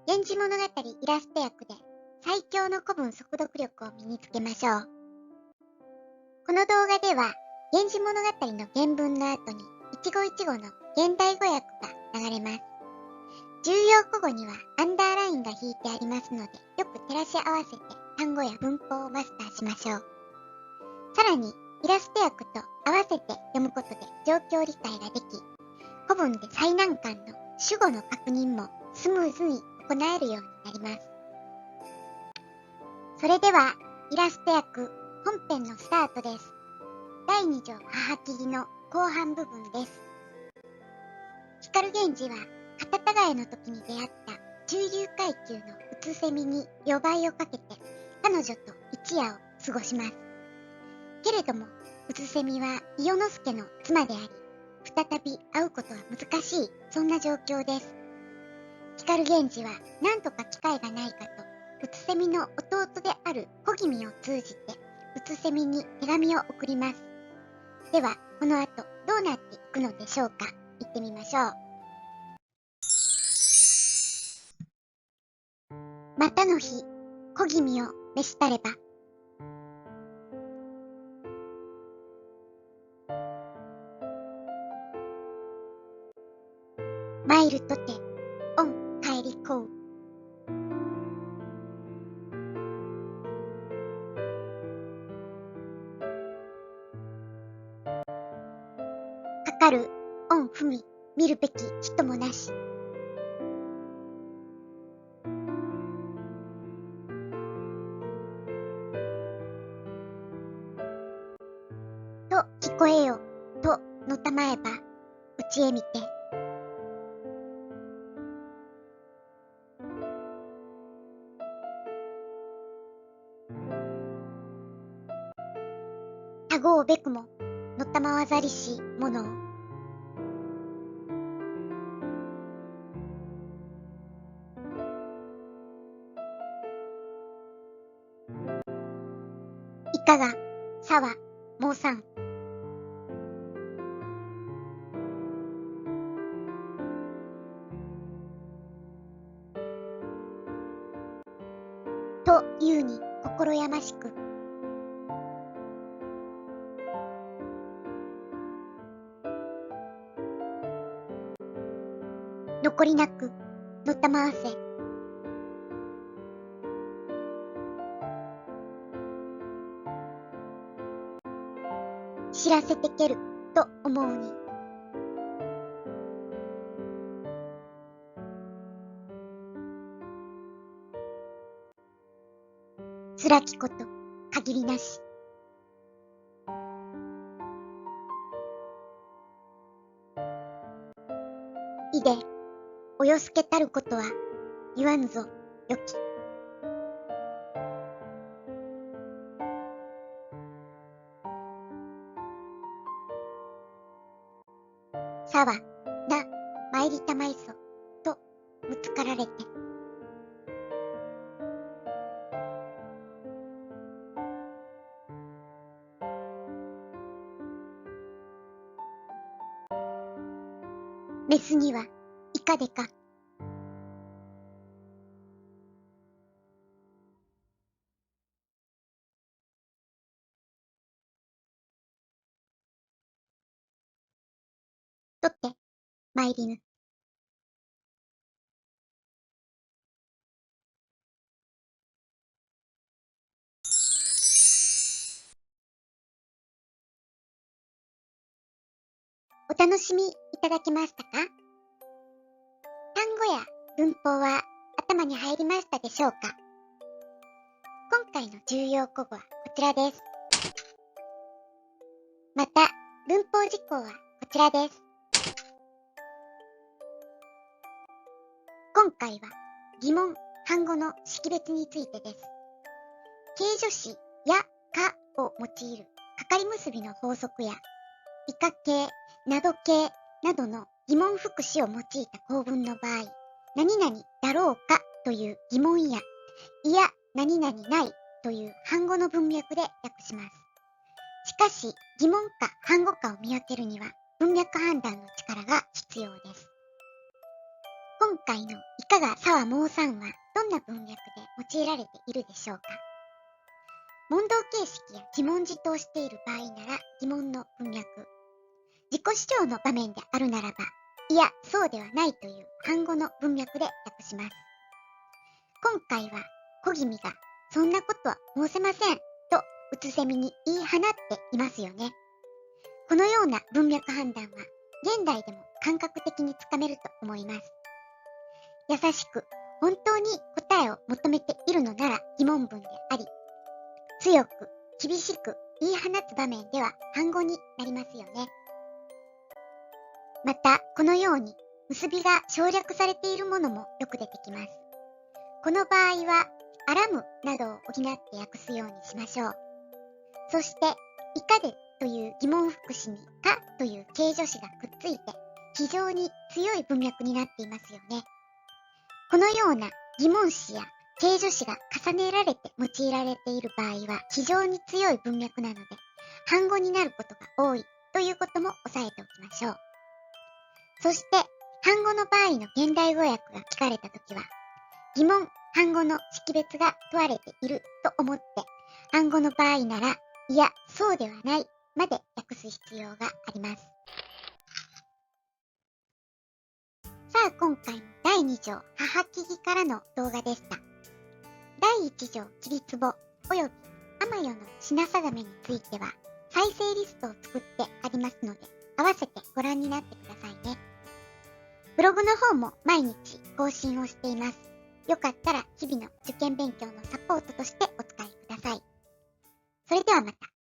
源氏物語イラスト訳で最強の古文速読力を身につけましょう。この動画では、源氏物語の原文の後に一語一語の現代語訳が流れます。重要古語にはアンダーラインが引いてありますので、よく照らし合わせて単語や文法をマスターしましょう。さらに、イラスト訳と合わせて読むことで状況理解ができ、古文で最難関の主語の確認もスムーズに行えるようになります。それでは、イラスト訳本編のスタートです。第2条母切りの後半部分です。光源氏は、片田替えの時に出会った中流階級のうつせみに夜倍をかけて彼女と一夜を過ごします。けれども、うつせみは伊予之助の妻であり、再び会うことは難しい、そんな状況です。光源氏は何とか機会がないかと、うつせみの弟である小君を通じて、うつせみに手紙を送ります。では、この後どうなっていくのでしょうか。行ってみましょう。またの日、小君を召したれば。参るとて、御帰りこう。かかる、御文み、見るべき人もなし。と聞こえよ、とのたまえば、うちへ見て。たごうべくも、のたまわざりしものを。いかが、さは、申さん。というに心やましく。残りなく、のたまわせ。知らせてける、と思うに。つらきこと、限りなし。いで、およすけたることは、言わぬぞ、よき。さは、な、参りたまいそ、と、むつかられて。メスには、いかでか。とって、参りぬ。お楽しみいただけましたか？単語や文法は頭に入りましたでしょうか？今回の重要古語はこちらです。また、文法事項はこちらです。今回は疑問、反語の識別についてです。形助詞やかを用いるかかり結びの法則や以下形、など形などの疑問副詞を用いた構文の場合、何々だろうかという疑問や、いや何々ないという反語の文脈で訳します。しかし、疑問か反語かを見分けるには文脈判断の力が必要です。今回のいいかが沢孟さんはどんな文脈で用いられているでしょうか。問答形式や自問自答している場合なら疑問の文脈、自己主張の場面であるならば、いや、そうではないという反語の文脈で訳します。今回は小気味がそんなことは申せませんとうつせみに言い放っていますよね。このような文脈判断は現代でも感覚的につかめると思います。優しく本当に答えを求めているのなら疑問文であり、強く厳しく言い放つ場面では反語になりますよね。またこのように結びが省略されているものもよく出てきます。この場合はあらむなどを補って訳すようにしましょう。そしていかでという疑問副詞にかという形助詞がくっついて非常に強い文脈になっていますよね。このような疑問詞や形助詞が重ねられて用いられている場合は非常に強い文脈なので反語になることが多いということも押さえておきましょう。そして反語の場合の現代語訳が聞かれたときは疑問・反語の識別が問われていると思って反語の場合ならいや、そうではないまで訳す必要があります。さあ、今回も第2条母記義からの動画でした。第1条起立簿および天代の品定めについては再生リストを作ってありますので合わせてご覧になってくださいね。ブログの方も毎日更新をしています。よかったら日々の受験勉強のサポートとしてお使いください。それではまた。